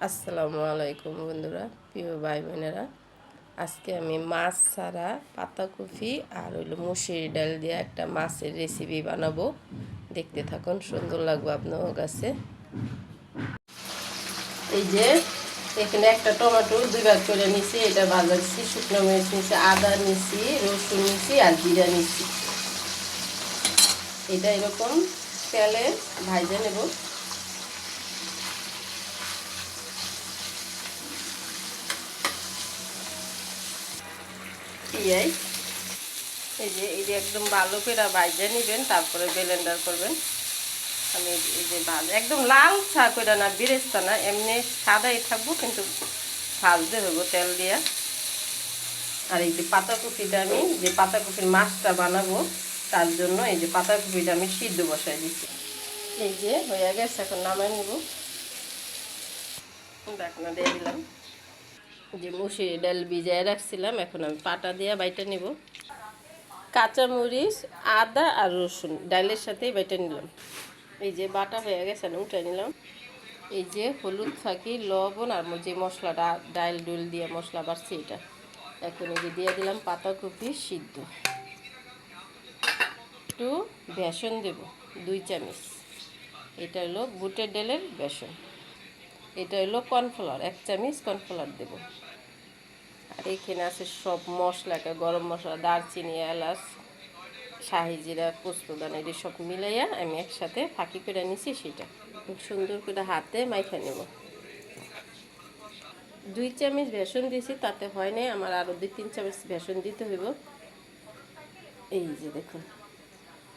আসসালামু আলাইকুম বন্ধুরা, প্রিয় ভাই বোনেরা। আজকে আমি মাছ ছাড়া পাতাকপি আর মুসুরি ডাল দিয়ে একটা মাছের রেসিপি বানাবো। দেখতে থাকুন, সুন্দর লাগবে আপনার কাছে। এই যে এখানে একটা টমেটো দুই ভাগ করে নিছি, এটা ভাজা দিচ্ছি। শুকনো মরিচ নিছি, আদা নিছি, রসুন নিছি আর জিরা নিছি। এটা এরকম তেলে ভাজা নেব। পেঁয়াজ এই যে একদম ভালো করে ভাজা নেবেন, তারপরে ব্লেন্ডার করবেন। আমি এই যে একদম লাল চা করে না, বেরেস্তা না, এমনি সাদাই থাকবো, কিন্তু ভাজতে হইব তেল দিয়া। আর এই যে পাতাকপিটা, আমি যে পাতাকপির মাছটা বানাবো তার জন্য এই যে পাতাকপিটা আমি সিদ্ধ বসাই দিচ্ছি। এই যে হয়ে গেছে, এখন নামাই নেব। ঢাকনা দিয়ে দিলাম। যে মুসুরি ডাল ভিজায় রাখছিলাম, এখন আমি পাটা দিয়ে বাইটা নিব। কাঁচামরিচ, আদা আর রসুন ডালের সাথেই বাইটা নিলাম। এই যে বাটা হয়ে গেছে, উঠে নিলাম। এই যে হলুদ ফাঁকি, লবণ আর যে মশলাটা ডাল ডুল দিয়ে মশলা বাড়ছে এটা। এখন এই যে দিয়ে দিলাম পাতাকপি সিদ্ধ। একটু বেসন দেব 2 চামচ। এটা হলো বুটের ডালের বেসন। এটা হলো কর্নফ্লাওয়ার, 1 চামচ কর্নফ্লাওয়ার দেব। আর এখানে আছে সব মশলাটা, গরম মশলা, দারচিনি, এলাচ, শাহি জিরা, পোস্তদানা, এটি সব মিলাইয়া আমি একসাথে ফাঁকি করে নিছি। সেটা খুব সুন্দর করে হাতে মাইখা নেব। 2 চামচ বেসন দিয়েছি, তাতে হয় নাই, আমার আরও 2-3 চামচ বেসন দিতে হইব। এই যে দেখুন,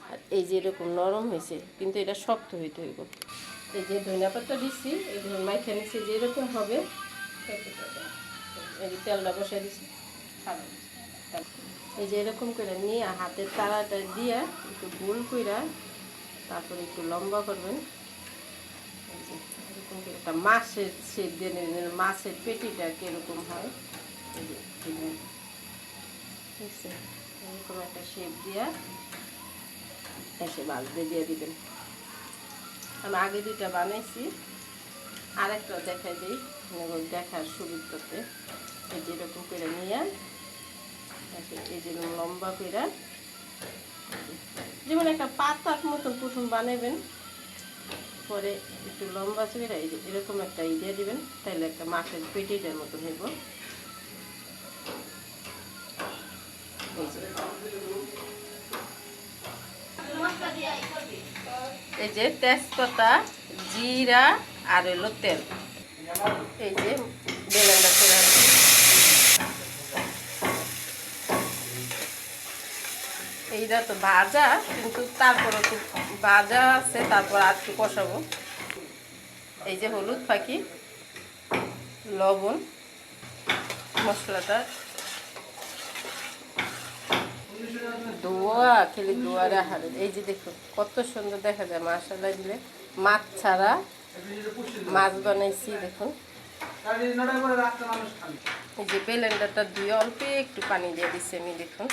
আর এই যে এরকম নরম হয়েছে, কিন্তু এটা শক্ত হইতে হইব। এই যে ধনিয়া পাতা দিচ্ছি, এই ধরুন মাইখা নিচ্ছি, যে এরকম হবে। এই যে তেলটা বসাই দিচ্ছি, এই যে এরকম করে নিয়ে হাতের তাড়াটা দিয়া একটু গোল কইরা, তারপরে একটু লম্বা করবেন। এরকম করে একটা মাছের শেপ দিয়ে নেবেন, মাছের পেটিটা কীরকম হয়। এই যে ঠিক আছে, এরকম একটা শেপ দিয়া এসে ভাজতে দিয়ে দিবেন। আমি আগে 2টা বানাইছি, আরেকটা দেখাই দিই দেখার সুবিধাতে। এই যে এরকম করে নিয়ে এই যে লম্বা করে, যেমন একটা পাতার মতন প্রথম বানাবেন, পরে একটু লম্বা করে এই যে এরকম একটা দিয়ে দিবেন, তাহলে একটা মাছের পেটিটার মতন হইব। এই যে তেজপাতা, জিরা আর হলো তেল, এই যে ব্লেন্ডার করে এইটা তো ভাজা, কিন্তু তারপর একটু ভাজা আছে, তারপর আর একটু কষাবো। এই যে হলুদ ফাঁকি, লবণ, মশলাটা ধোয়া, খেলে ধোয়ার হারে। এই যে দেখুন কত সুন্দর দেখা যায় মাশাআল্লাহ দিলে। মাছ ছাড়া মাছ বানাইছি দেখুন। এই যে ব্লেন্ডারটা দিয়ে অল্প একটু পানি দিয়ে দিচ্ছি আমি, দেখুন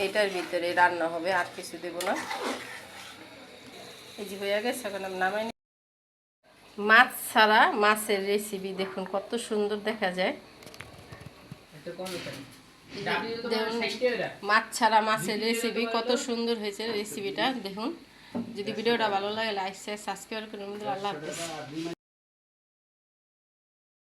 এটার ভিতরে রান্না হবে, আর কিছু দেব না। এই যে হয়ে গেছে, এখন আমি নামাই। মাছ ছাড়া মাছের রেসিপি দেখুন কত সুন্দর দেখা যায়। মাছ ছাড়া মাছের রেসিপি কত সুন্দর হয়েছে রেসিপিটা দেখুন। যদি ভিডিওটা ভালো লাগে লাইক শেয়ার সাবস্ক্রাইব করুন। আল্লাহ হাফেজ।